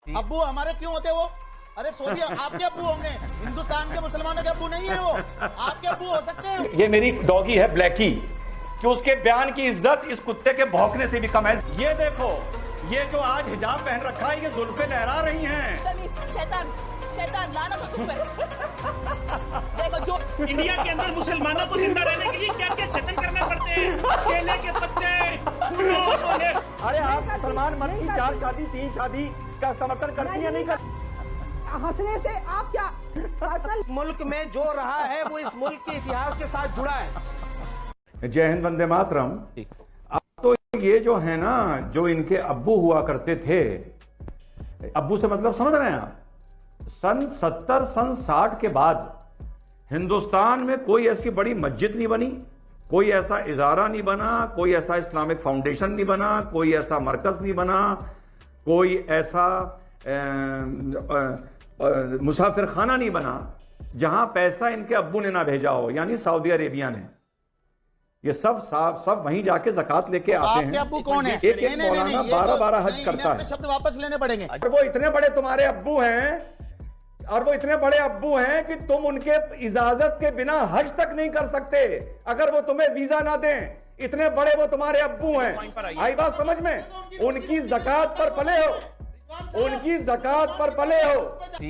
अब्बू हमारे क्यों होते वो? अरे सऊदी आपके अब्बू होंगे, हिंदुस्तान के मुसलमानों के अब्बू नहीं है वो, आपके अब्बू हो सकते हैं। ये मेरी डॉगी है ब्लैकी, कि उसके बयान की इज्जत इस कुत्ते के भौंकने से भी कम है। ये देखो, ये जो आज हिजाब पहन रखा है, ये जुल्फे लहरा रही हैं। शैतान शैतान लानत हो तुम पर। देखो जो इंडिया के अंदर मुसलमानों को जिंदा रहने के लिए क्या क्या जतन करने पड़ते हैं, केले के पत्ते, फूलों। अरे आप सलमान मन की 4 शादी 3 शादी का समर्थन करती है नहीं कर? हंसने से आप क्या इस मुल्क में जो रहा है वो इस मुल्क के इतिहास के साथ जुड़ा है। जय हिंद, वंदे मातरम। अब तो ये जो है ना, जो इनके अब्बू हुआ करते थे, अब्बू से मतलब समझ रहे हैं आप? सन 70 सन 60 के बाद हिंदुस्तान में कोई ऐसी बड़ी मस्जिद नहीं बनी, कोई ऐसा इदारा नहीं बना, कोई ऐसा इस्लामिक फाउंडेशन नहीं बना, कोई ऐसा मरकज नहीं बना, कोई ऐसा मुसाफिर खाना नहीं बना जहां पैसा इनके अब्बू ने ना भेजा हो, यानी सऊदी अरेबिया ने। ये सब वहीं जाके ज़कात लेके आते हैं। आपके अब्बू कौन है? एक मौलाना 12-12 हज करता है। शब्द वापस लेने पड़ेंगे। और वो इतने बड़े तुम्हारे अब्बू हैं, और वो इतने बड़े अब्बू हैं कि तुम उनके इजाजत के बिना हज तक नहीं कर सकते अगर वो तुम्हें वीजा ना दें। इतने बड़े वो तुम्हारे अब्बू हैं। आई बात समझ में? उनकी ज़कात पर पले हो, उनकी ज़कात पर पले हो।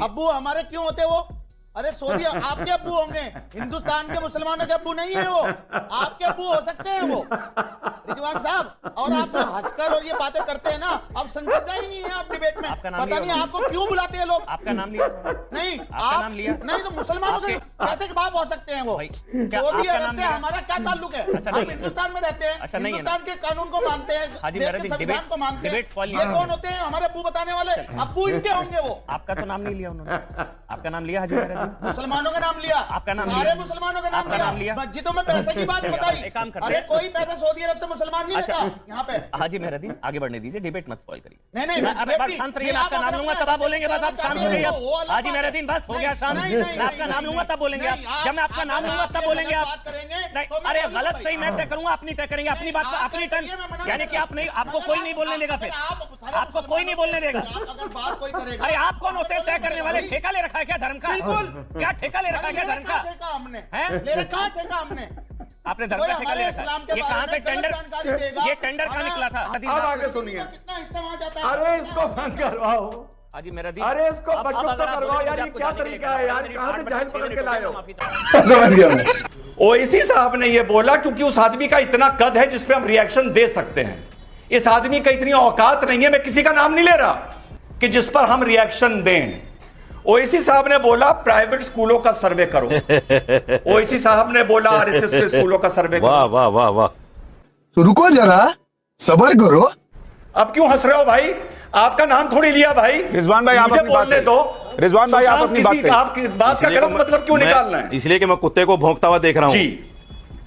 अब्बू हमारे क्यों होते वो? अरे सऊदी आपके अब्बू होंगे, हिंदुस्तान के मुसलमानों के अब्बू नहीं है वो, आपके अब्बू हो सकते हैं वो, रिजवान साहब। और आप जो हंसकर और ये बातें करते हैं ना, आप संजीदा ही नहीं है आप डिबेट में। पता नहीं आपको क्यों बुलाते हैं लोग। आपका नाम लिया? नहीं, आपका नाम लिया? नहीं तो मुसलमानों के कैसे के बाप हो सकते हैं वो? सऊदी अरब से हमारा क्या ताल्लुक है? हम हिंदुस्तान में रहते हैं, हिंदुस्तान के कानून को मानते हैं, देश के संविधान को मानते हैं। ये कौन होते हैं हमारे अब्बू बताने वाले? अब्बू इनके होंगे वो। आपका तो नाम नहीं लिया उन्होंने। आपका नाम लिया हाजी मेहरा? मुसलमानों का नाम लिया, आपका नाम सारे मुसलमानों का नाम लिया। मस्जिदों में पैसे की बात बताई। अरे कोई पैसा सऊदी अरब से मुसलमान नहीं लेता यहाँ पे। हाजी मेहरादीन आगे बढ़ने दीजिए, डिबेट मत स्पॉइल करिए। नहीं अब बात शांत रहिए, मैं आपका नाम लूंगा तब आप बोलेंगे। बस आप शांत हो जाइए। हाजी मेहरादीन बस हो गया शांत। मैं आपका नाम लूंगा तब बोलेंगे आप। जब मैं आपका नाम लूंगा तब बोलेंगे आप। अरे गलत सही मैं तय करूंगा, अपनी तय करेंगे, अपनी बात अपनी टर्न। यानी कि आप नहीं, आपको कोई नहीं बोलने देगा, फिर आपको कोई नहीं बोलने देगा। अरे आप कौन होते हैं तय करने वाले? ठेका ले रखा है क्या धर्म का? क्या ठेका ले रखा है क्या धर्म का? हमने ले रखा ठेका हमने। आपने धर्म का ठेका ले रखा है? ये कहां से टेंडर, ये टेंडर कहां निकला था? अब आगे सुनिए। कितना हिस्सा वहां जाता है? अरे इसको बंद करवाओ। हाजी मेरा दी। अरे इसको बच्चों को करवाओ यार, ये क्या तरीका है यार? कहां से जाहिल पकड़ के लाए हो? समझ गया मैं। ओवैसी साहब ने ये बोला क्योंकि उस आदमी का इतना कद है जिस पे हम रिएक्शन दे सकते हैं। इस आदमी का इतनी औकात नहीं है, मैं किसी का नाम नहीं ले रहा, कि जिस पर हम रिएक्शन दें। ओवैसी साहब ने बोला प्राइवेट स्कूलों का सर्वे करो। ओवैसी साहब ने बोला आरएसएस के स्कूलों का सर्वे करो। वाह वाह वाह वाह। तो रुको जरा, सब्र करो। अब क्यों हंस रहे हो भाई? आपका नाम थोड़ी लिया भाई। रिजवान भाई आप अपनी बात बोलने दो। रिजवान भाई आप अपनी बात करें। आपकी बात का गलत मतलब क्यों निकालना है? इसलिए कि मैं कुत्ते को भौंकता हुआ देख रहा हूँ।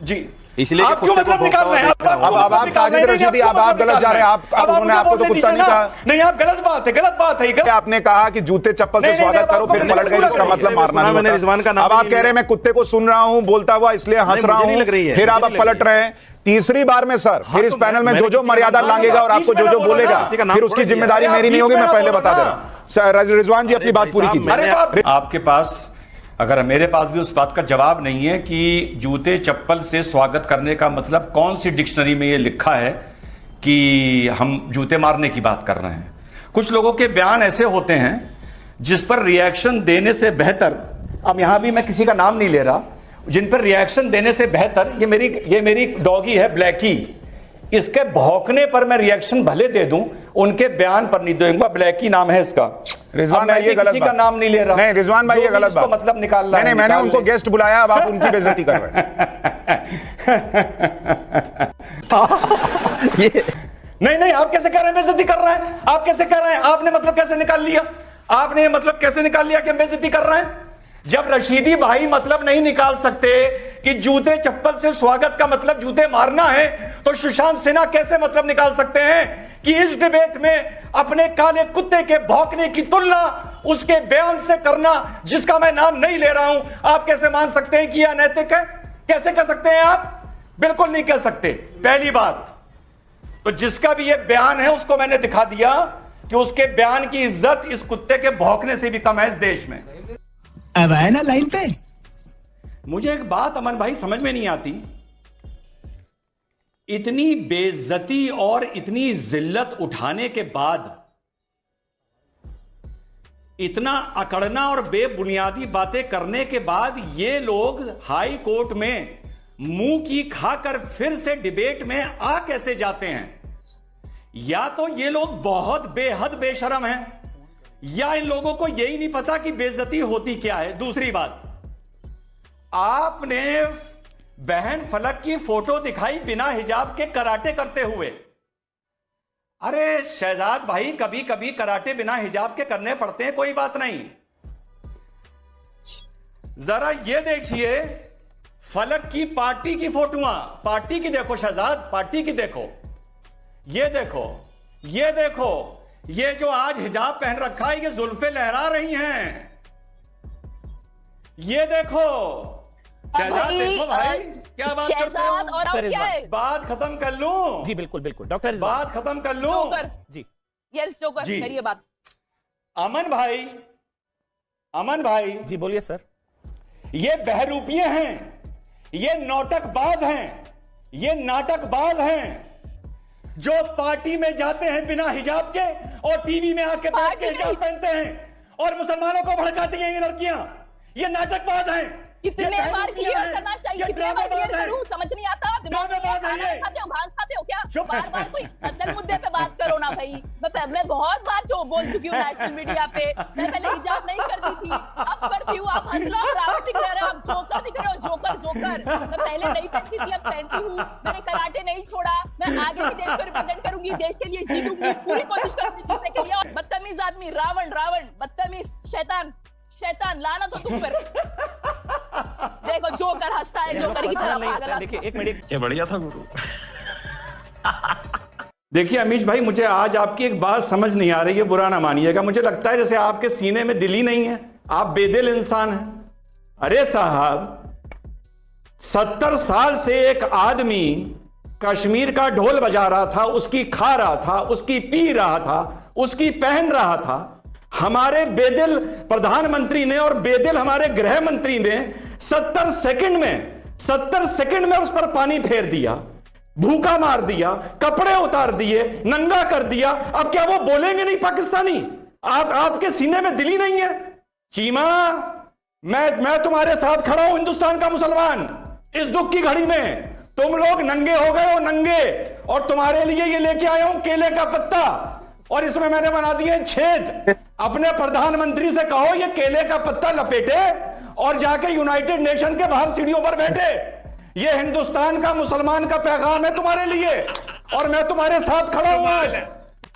जी इसलिए आप क्यों मतलब निकाल रहे हैं? अब आप साजिद रशीदी, अब आप गलत जा रहे हैं। आप उन्होंने आपको तो कुत्ता नहीं कहा। नहीं, आप गलत बात है। आपने कहा कि जूते चप्पल से स्वागत करो, फिर पलट गए, इसका मतलब मारना नहीं। मैंने रिजवान का नाम, अब आप कह रहे हैं मैं कुत्ते को सुन रहा हूं बोलता हुआ, इसलिए हंस रहा हूं, फिर आप पलट रहे हैं। तीसरी बार में सर, फिर इस पैनल में जो मर्यादा लांघेगा और आपको जो बोलेगा, फिर उसकी जिम्मेदारी मेरी नहीं होगी, मैं पहले बता दे रहा हूं। रिजवान जी अपनी बात पूरी कीजिए। आपके पास, अगर मेरे पास भी उस बात का जवाब नहीं है कि जूते चप्पल से स्वागत करने का मतलब कौन सी डिक्शनरी में ये लिखा है कि हम जूते मारने की बात कर रहे हैं। कुछ लोगों के बयान ऐसे होते हैं जिस पर रिएक्शन देने से बेहतर, अब यहां भी मैं किसी का नाम नहीं ले रहा, जिन पर रिएक्शन देने से बेहतर, ये मेरी डॉगी है ब्लैकी, इसके भौंकने पर मैं रिएक्शन भले दे दूं, उनके बयान पर नहीं दूंगा। ब्लैकी नाम है इसका। रिजवान भाई ये गलत किसी का नाम नहीं ले रहा। नहीं रिजवान भाई ये गलत बात, मतलब निकाल रहा है। नहीं मैंने उनको गेस्ट बुलाया, अब आप उनकी बेइज्जती कर रहे हैं। नहीं आप कैसे कर रहे हैं? बेइज्जती कर रहे हैं आप? कैसे कर रहे हैं? आपने मतलब कैसे निकाल लिया? आपने मतलब कैसे निकाल लिया कि हम बेइज्जती कर रहे हैं? जब रशीदी भाई मतलब नहीं निकाल सकते कि जूते चप्पल से स्वागत का मतलब जूते मारना है, तो सुशांत सिन्हा कैसे मतलब निकाल सकते हैं कि इस डिबेट में अपने काले कुत्ते के भौंकने की तुलना उसके बयान से करना, जिसका मैं नाम नहीं ले रहा हूं? आप कैसे मान सकते हैं कि यह अनैतिक है? कैसे कह सकते हैं आप? बिल्कुल नहीं कह सकते। पहली बात तो जिसका भी ये बयान है उसको मैंने दिखा दिया कि उसके बयान की इज्जत इस कुत्ते के भौंकने से भी कम है इस देश में। अब आए ना लाइन पे। मुझे एक बात अमन भाई समझ में नहीं आती, इतनी बेइज्जती और इतनी जिल्लत उठाने के बाद, इतना अकड़ना और बेबुनियादी बातें करने के बाद ये लोग हाई कोर्ट में मुंह की खाकर फिर से डिबेट में आ कैसे जाते हैं? या तो ये लोग बहुत बेहद बेशरम हैं, या इन लोगों को यही नहीं पता कि बेइज्जती होती क्या है। दूसरी बात, आपने बहन फलक की फोटो दिखाई बिना हिजाब के कराटे करते हुए। अरे शहजाद भाई, कभी कभी कराटे बिना हिजाब के करने पड़ते हैं, कोई बात नहीं। जरा ये देखिए फलक की पार्टी की फोटोआं, पार्टी की देखो शहजाद, पार्टी की देखो, ये देखो, ये देखो, ये जो आज हिजाब पहन रखा है ये जुल्फे लहरा रही हैं, ये देखो शहजाद, देखो भाई क्या बात करते हो? और अब क्या है? बात खत्म कर लूं? जी बिल्कुल बिल्कुल डॉक्टर, बात खत्म कर लूं? जोकर जी यस, जोकर जी। करिए बात। अमन भाई, अमन भाई जी बोलिए सर। ये बहरूपिये हैं, ये नौटकबाज हैं, ये नाटकबाज हैं जो पार्टी में जाते हैं बिना हिजाब के और टीवी में आके बैठ के हिजाब पहनते हैं और मुसलमानों को भड़काती हैं ये लड़कियां। ये नाटकबाज हैं। कितने बार क्लियर करना चाहिए? कितने बार क्लियर करूं? समझ नहीं आता। दिमाग में खाना खाते हो, घास खाते हो क्या? बार बार कोई असल मुद्दे पे बात करो ना भाई। मैं बहुत बार जो बोल चुकी हूँ नेशनल मीडिया पे, मैं पहले हिजाब नहीं करती थी, अब करती हूँ। आप हंस रहे हो, रावण दिख रहे हो, आप जोकर दिख रहे हो, जोकर जोकर। मैं पहले नहीं पहनती थी, अब पहनती हूँ। मैंने कराटे नहीं छोड़ा, मैं आगे भी देश को रिप्रेजेंट करूंगी, देश के लिए जीतूंगी, पूरी कोशिश करूंगी जीतने के लिए। और बदतमीज आदमी, रावण रावण, बदतमीज, शैतान शैतान, लानत हो तुम पर। देखो जोकर हंसता है, जोकर की तरह पागल। देखिए एक मिनट, ये बढ़िया था गुरु। देखिए अमीश भाई, मुझे आज आपकी एक बात समझ नहीं आ रही है, बुरा ना मानिएगा। मुझे लगता है जैसे आपके सीने में दिल ही नहीं है, आप बेदिल इंसान हैं। अरे साहब, 70 साल से एक आदमी कश्मीर का ढोल बजा रहा था, उसकी खा रहा था, उसकी पी रहा था, उसकी पहन रहा था। हमारे बेदिल प्रधानमंत्री ने और बेदिल हमारे गृह मंत्री ने 70 सेकंड में उस पर पानी फेर दिया, भूखा मार दिया, कपड़े उतार दिए, नंगा कर दिया। अब क्या वो बोलेंगे नहीं पाकिस्तानी? आपके सीने में दिल ही नहीं है? चीमा, मैं तुम्हारे साथ खड़ा हूं, हिंदुस्तान का मुसलमान। इस दुख की घड़ी में तुम लोग नंगे हो गए हो, नंगे। और तुम्हारे लिए ये लेके आया हूं केले का पत्ता, और इसमें मैंने बना दिए छेद। अपने प्रधानमंत्री से कहो ये केले का पत्ता लपेटे और जाके यूनाइटेड नेशन के बाहर सीढ़ियों पर बैठे। ये हिंदुस्तान का मुसलमान का पैगाम है तुम्हारे लिए, और मैं तुम्हारे साथ खड़ा हूं आज,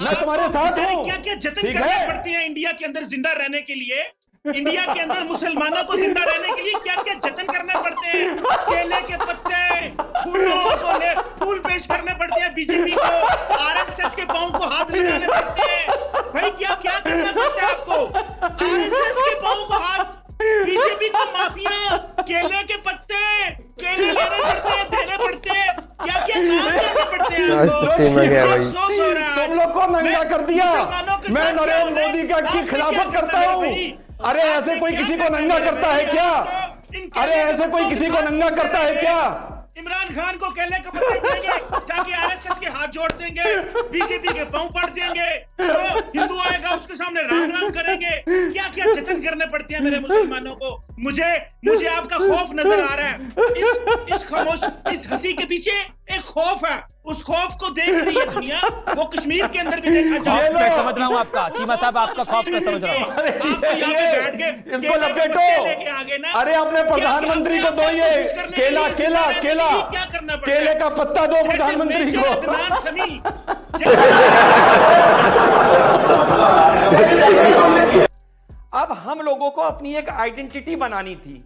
मैं तुम्हारे साथ हूं। क्या क्या जतन करनी पड़ती है इंडिया के अंदर जिंदा रहने के लिए? इंडिया के अंदर मुसलमानों को जिंदा रहने के लिए क्या क्या जतन करने पड़ते हैं? केले के पत्ते, फूलों को ले फूल पेश करने पड़ते हैं बीजेपी को, आरएसएस के पांव को हाथ लगाने पड़ते हैं। भाई क्या क्या करना पड़ता है आपको? आरएसएस के पांव को हाथ, बीजेपी को माफिया, केले के पत्ते, केले लेने पड़ते हैं, देने पड़ते हैं, क्या क्या काम करने पड़ते हैं आपको? अफसोस हो रहा है, तुम लोग को नंगा कर दिया। मैं नरेंद्र मोदी की खिलाफत करता हूं। अरे ऐसे कोई किसी को नंगा करता है क्या? अरे ऐसे कोई किसी को नंगा करता है क्या? इमरान खान को केले को पत्ते देंगे, जाके आरएसएस के हाथ जोड़ देंगे, बीजेपी के पांव पड़ जाएंगे, जो हिंदू आएगा उसके सामने राम राम करेंगे। क्या क्या जतन करने पड़ते हैं मेरे मुसलमानों को? मुझे आपका खौफ नजर आ रहा है। इस खामोश, इस हंसी के पीछे एक खौफ है। उस खौफ को देख रही है दुनिया, वो कश्मीर के अंदर भी देखा जाए। मैं समझ रहा हूँ आपका, चीमा साहब आपका खौफ मैं समझ रहा हूँ। इसको लपेटो। अरे अपने प्रधानमंत्री को दो ये केला केला केला, केले का पत्ता दो प्रधानमंत्री को। अब हम लोगों को अपनी एक आइडेंटिटी बनानी थी।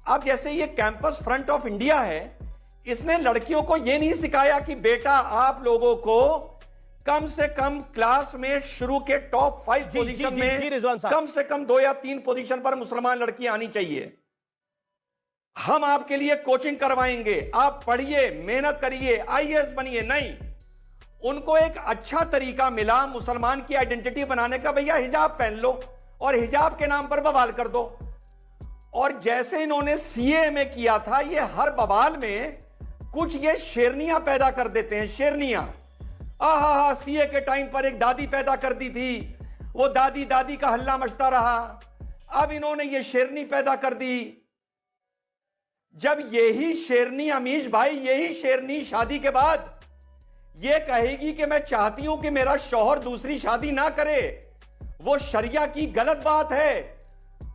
अब जैसे ये कैंपस फ्रंट ऑफ इंडिया है, इसने लड़कियों को ये नहीं सिखाया कि बेटा आप लोगों को कम से कम क्लास में शुरू के टॉप 5 पोजीशन में कम से कम 2 या 3 पोजीशन पर मुसलमान लड़कियां आनी चाहिए। हम आपके लिए कोचिंग करवाएंगे, आप पढ़िए, मेहनत करिए, आईएएस बनिए। नहीं, उनको एक अच्छा तरीका मिला मुसलमान की आइडेंटिटी बनाने का, भैया हिजाब पहन लो और हिजाब के नाम पर बवाल कर दो। और जैसे इन्होंने सीए में किया था, ये हर बवाल में कुछ ये शेरनियां पैदा कर देते हैं, शेरनियां। आहा, सीए के टाइम पर एक दादी पैदा कर दी थी, वो दादी दादी का हल्ला मचता रहा, अब इन्होंने ये शेरनी पैदा कर दी। जब यही शेरनी, अमीश भाई, यही शेरनी शादी के बाद ये कहेगी कि मैं चाहती हूं कि मेरा शौहर दूसरी शादी ना करे, वो शरिया की गलत बात है,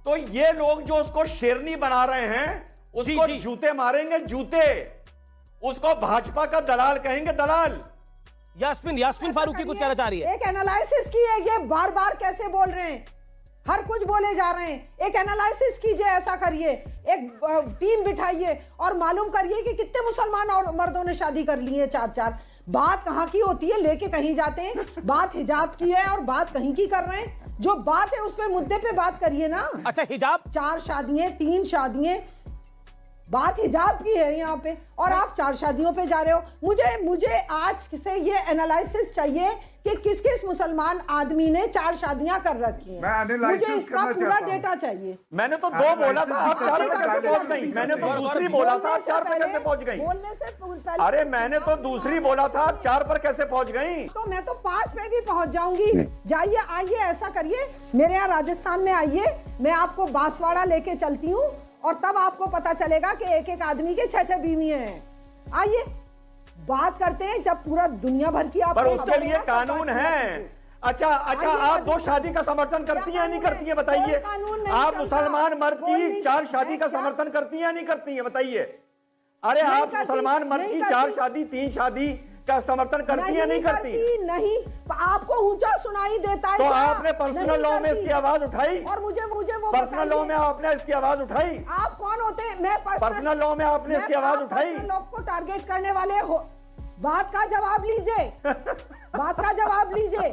तो ये लोग जो उसको शेरनी बना रहे हैं उसको जूते मारेंगे, जूते। उसको भाजपा का दलाल कहेंगे, दलाल। यास्मीन फारूकी कुछ कहना चाह रही है। एक एनालिसिस की है, ये बार बार कैसे बोल रहे हैं, हर कुछ बोले जा रहे हैं। एक एनालिसिस कीजिए, ऐसा करिए, एक टीम बिठाइए और मालूम करिए कि कितने मुसलमान और मर्दों ने शादी कर ली है, 4-4। बात कहाँ की होती है, लेके कहीं जाते हैं। बात हिजाब की है और बात कहीं की कर रहे हैं। जो बात है उस पे, मुद्दे पे बात करिए ना। अच्छा, हिजाब 4 शादियां, 3 शादियां, बात हिजाब की है यहाँ पे, और आप 4 शादियों पे जा रहे हो। मुझे आज से ये एनालिसिस चाहिए कि किस किस मुसलमान आदमी ने 4 शादियां कर रखी हैं। मुझे इसका पूरा डेटा चाहिए। मैंने तो 2 बोला था, आप 4 पर कैसे पहुंच गई? मैंने तो दूसरी बोला था, आप 4 पर कैसे पहुंच गई? बोलने से पहले, अरे मैंने तो दूसरी बोला था, आप 4 पर कैसे पहुंच गई? तो मैं तो 5 पे भी पहुंच जाऊंगी। जाइए, आइए, ऐसा करिए, मेरे यहाँ राजस्थान में आइए, मैं आपको बांसवाड़ा लेके चलती हूँ और तब आपको पता चलेगा कि एक एक आदमी के 6-6 बीवियां हैं। आइए बात करते हैं, जब पूरा दुनिया भर की आप, पर उसके लिए कानून है। अच्छा, आप 2 शादी का समर्थन करती हैं या नहीं करती हैं, बताइए? आप मुसलमान मर्द की 4 शादी का समर्थन करती हैं या नहीं करती हैं, बताइए? अरे आप मुसलमान मर्द की 4 शादी, 3 शादी का समर्थन करती है नहीं करती? नहीं, आपको ऊंचा सुनाई देता है। तो आपने पर्सनल लॉ में इसकी आवाज उठाई? और मुझे वो पर्सनल लॉ में आपने इसकी आवाज उठाई? आप कौन होते हैं? मैं पर्सनल लॉ में आपने इसकी आवाज उठाई? लोग को टारगेट करने वाले हो। बात का जवाब लीजिए, बात का जवाब लीजिए।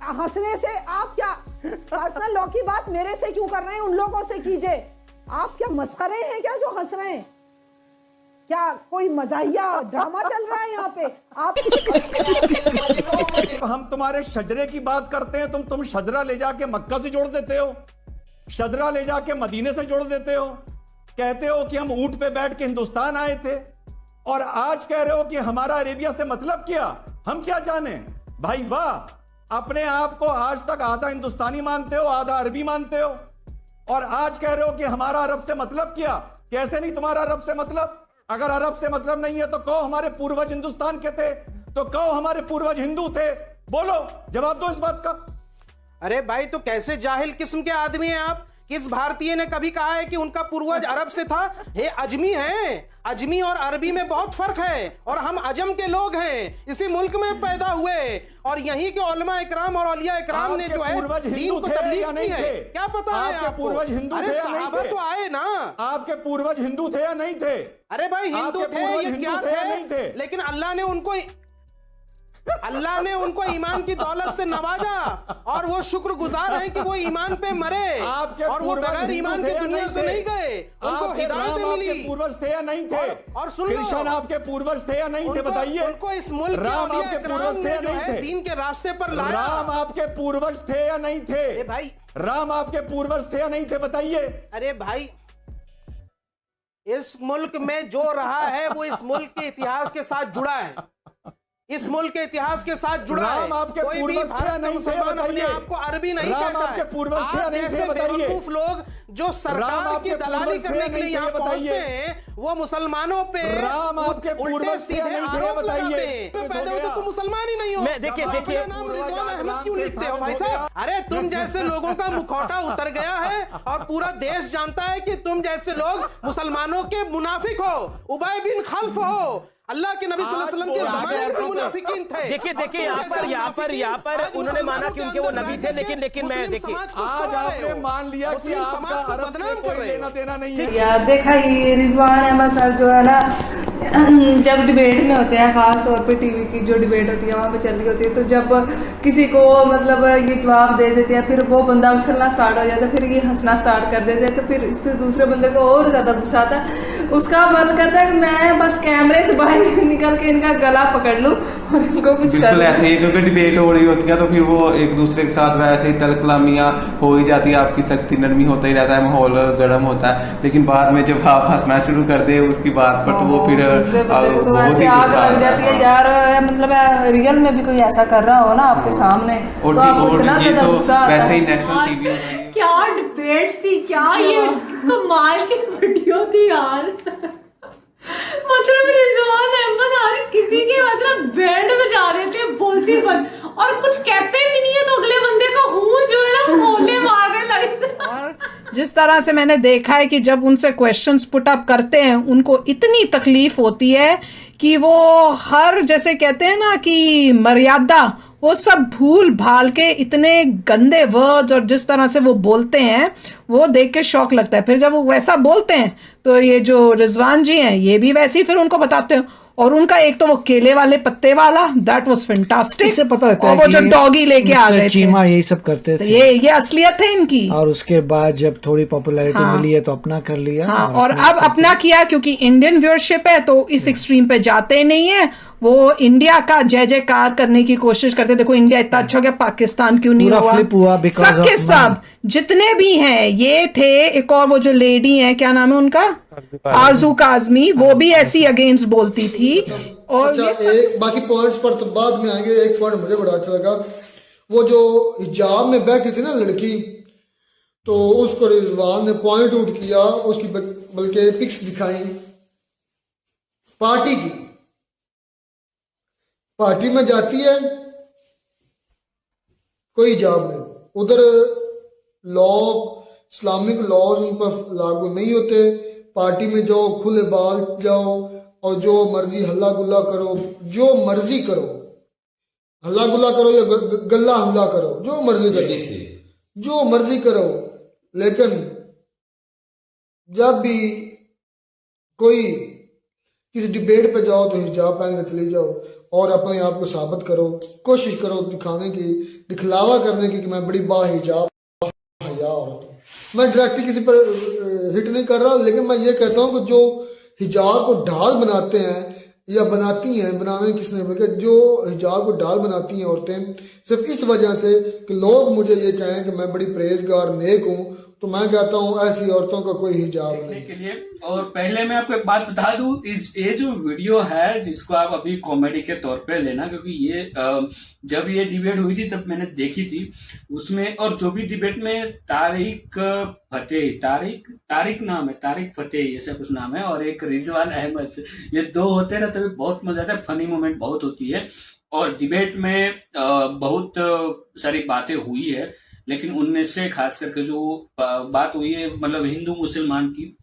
हंसने से आप क्या पर्सनल लॉ की बात मेरे से क्यों कर रहे हैं? उन लोगों से कीजिए। आप क्या मस्खरे हैं क्या जो हंस रहे हैं? क्या कोई मजाहिया ड्रामा चल रहा है यहाँ पे? आप हम तुम्हारे शजरे की बात करते हैं, तुम शजरा ले जाके मक्का से जोड़ देते हो, शजरा ले जाके मदीने से जोड़ देते हो, कहते हो कि हम ऊंट पे बैठ के हिंदुस्तान आए थे, और आज कह रहे हो कि हमारा अरेबिया से मतलब क्या? हम क्या जाने? भाई वाह, अपने आप को आज तक आधा हिंदुस्तानी मानते हो, आधा अरबी मानते हो, और आज कह रहे हो कि हमारा अरब से मतलब क्या? कैसे नहीं तुम्हारा अरब से मतलब? अगर अरब से मतलब नहीं है तो कहो हमारे पूर्वज हिंदुस्तान के थे, तो कहो हमारे पूर्वज हिंदू थे। बोलो, जवाब दो इस बात का। अरे भाई, तो कैसे जाहिल किस्म के आदमी हैं आप? किस भारतीय ने कभी कहा है कि उनका पूर्वज अरब से था? ये अजमी हैं। अजमी और अरबी में बहुत फर्क है, और हम अजम के लोग हैं, इसी मुल्क में पैदा हुए, और यहीं के उलमा इकराम और औलिया इकराम ने जो है दीन को तबलीग की है। क्या पता है आपको? पूर्वज हिंदू थे या नहीं थे? तो आए ना, आपके पूर्वज हिंदू थे या नहीं थे? अरे भाई, हिंदू थे, ये क्या थे? लेकिन अल्लाह ने उनको ईमान की दौलत से नवाजा, और वो शुक्रगुजार हैं कि वो ईमान पे मरे, और वो बगैर ईमान के दुनिया से नहीं गए। उनको हिदायत मिली। पूर्वज थे या नहीं थे? और सुन लो, कृष्ण आपके पूर्वज थे या नहीं थे? बताइए। उनको इस मुल्क राम आपके पूर्वज थे या नहीं थे? दीन के रास्ते पर लाया। राम आपके पूर्वज थे या नहीं थे? भाई, राम आपके पूर्वज थे या नहीं थे? बताइए। अरे भाई, इस मुल्क में जो रहा है वो इस मुल्क के इतिहास के साथ जुड़ा है, इस मुल्क के इतिहास के साथ जुड़ा है। आपके पूर्वज थे या नहीं थे? बताइए। आपको अरबी नहीं कहता आपके पूर्वज थे या नहीं थे? बताइए। बेवकूफ लोग जो सरकार की दलाली करने के लिए यहाँ पहुंचते हैं, वो मुसलमानों पे राम आपके पूर्वज थे या नहीं थे? बताइए। पैदा होते तुम मुसलमान ही नहीं हो। देखिए नाम रिजवान अहमद क्यों लिखते हो भाई साहब? अरे तुम जैसे लोगों का मुखौटा उतर गया है, और पूरा देश जानता है कि तुम जैसे लोग मुसलमानों के मुनाफिक हो, उबय बिन खल्फ हो। अल्लाह के नबी सल्लल्लाहु अलैहि वसल्लम के ज़माने में मुनाफिकीन थे। देखिए यहाँ पर उन्होंने माना कि उनके वो नबी थे, लेकिन मैं देखिए आज आपने मान लिया कि आपका अरब से कोई लेना देना नहीं है। यार देखा, ये रिजवान अहमद सर जो है ना, जब डिबेट में होते हैं, खास तौर पे टीवी की जो डिबेट होती है वहाँ पे चल रही होती है, तो जब किसी को मतलब ये जवाब दे देते हैं, फिर वो बंदा उछलना स्टार्ट हो जाता है, फिर ये हंसना स्टार्ट कर देते हैं, तो फिर इससे दूसरे बंदे को और ज़्यादा गुस्सा आता है। उसका मन करता है कि मैं बस कैमरे से बाहर निकल के इनका गला पकड़ लूँ और इनको कुछ कर ऐसे ही, क्योंकि डिबेट हो रही होती है तो फिर वो एक दूसरे के साथ वैसे ही तलकलामियाँ हो ही जाती है, आपकी सख्ती नरमी होता ही रहता है, माहौल गर्म होता है। लेकिन बाद में जब आप हंसना शुरू कर दे उसकी बात पर, तो वो फिर तो ऐसे आग लग जाती है यार। मतलब रियल में भी कोई ऐसा कर रहा हो ना आपके सामने, तो आपको इतना ज्यादा गुस्सा आता है। वैसे ही नेशनल टीवी क्या डिबेट्स थी, क्या ये कमाल की वीडियो थी यार। मतलब रिजवान अहमद हर किसी के मतलब बैंड बजा रहे थे, बोलती बंद, और कुछ कहते भी नहीं है तो अगले बंदे को हूं जो है ना बोलने मारने लगते। और जिस तरह से मैंने देखा है कि जब उनसे क्वेश्चंस पुट अप करते हैं उनको इतनी तकलीफ होती है कि वो हर, जैसे कहते हैं ना कि मर्यादा, वो सब भूल भाल के इतने गंदे वर्ड्स और जिस तरह से वो बोलते हैं वो देख के शौक लगता है। फिर जब वो वैसा बोलते हैं तो ये जो रिजवान जी हैं ये भी वैसे ही फिर उनको बताते हैं। और उनका एक तो वो केले वाले पत्ते वाला, दैट वाज फैंटास्टिक। इससे पता रहता है, और वो जो डॉगी लेके आ गए थे, चीमा यही सब करते थे, ये असलियत है इनकी। और उसके बाद जब थोड़ी पॉपुलैरिटी मिली है तो अपना कर लिया। हाँ, और अब अपना किया क्योंकि इंडियन व्यूअरशिप है तो इस एक्सट्रीम पे जाते नहीं है। वो इंडिया का जय जयकार करने की कोशिश करते, देखो इंडिया इतना अच्छा हो गया, पाकिस्तान क्यों नहीं हुआ। सब के सब जितने भी हैं ये थे। एक और वो जो लेडी है, क्या नाम है उनका, आरजू काजमी, वो भी ऐसी अगेंस्ट बोलती थी। और अच्छा, एक बाकी पॉइंट्स पर तो बाद में आएंगे। एक पॉइंट मुझे बड़ा अच्छा लगा, वो जो हिजाब में बैठी थी ना लड़की, तो उसको रिजवान ने पॉइंट आउट किया, उसकी बल्कि पिक्स दिखाई पार्टी की। पार्टी में जाती है कोई हिजाब में, उधर लॉ, इस्लामिक लॉज उन पर लागू नहीं होते। पार्टी में जाओ, खुले बाल जाओ और जो मर्जी हल्ला गुल्ला करो, जो मर्जी करो, हल्ला गुल्ला करो या गल्ला हमला करो, जो मर्जी करो, जो मर्जी करो। लेकिन जब भी कोई किसी डिबेट पे जाओ तो हिजाब पहन के चले जाओ और अपने आप को साबित करो, कोशिश करो दिखाने की, दिखलावा करने की कि मैं बड़ी बाहिजाब हया औरत हूं। मैं डायरेक्टली किसी पर हिट नहीं कर रहा, लेकिन मैं ये कहता हूँ कि जो हिजाब को ढाल बनाते हैं या बनाती हैं, बनाने किसने बल्कि जो हिजाब को ढाल बनाती हैं औरतें, सिर्फ इस वजह से कि लोग मुझे ये कहें कि मैं बड़ी परहेजगार नेक हूँ, तो मैं कहता हूँ ऐसी औरतों का कोई हिजाब नहीं के लिए। और पहले मैं आपको एक बात बता दूं, ये जो वीडियो है जिसको आप अभी कॉमेडी के तौर पे लेना, क्योंकि ये जब ये डिबेट हुई थी तब मैंने देखी थी उसमें, और जो भी डिबेट में तारिक नाम है, तारिक फतेह ऐसा कुछ नाम है, और एक रिजवान अहमद, ये दो होते ना तभी बहुत मजा आता है, फनी मोमेंट बहुत होती है। और डिबेट में बहुत सारी बातें हुई है, लेकिन उनमें से खास करके जो बात हुई है, मतलब हिंदू मुसलमान की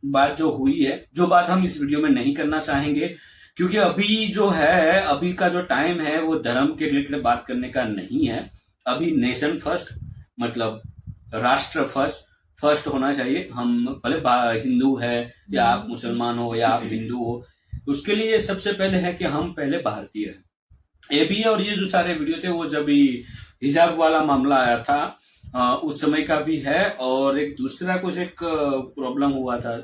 बात जो हुई है, जो बात हम इस वीडियो में नहीं करना चाहेंगे, क्योंकि अभी जो है, अभी का जो टाइम है वो धर्म के रिलेटेड बात करने का नहीं है। अभी नेशन फर्स्ट, मतलब राष्ट्र फर्स्ट होना चाहिए। हम भले हिंदू है या आप मुसलमान हो या आप हिंदू हो, उसके लिए सबसे पहले है कि हम पहले भारतीय हैं। ये भी है, और ये जो सारे वीडियो थे वो जब हिजाब वाला मामला आया था उस समय का भी है, और एक दूसरा कुछ एक प्रॉब्लम हुआ था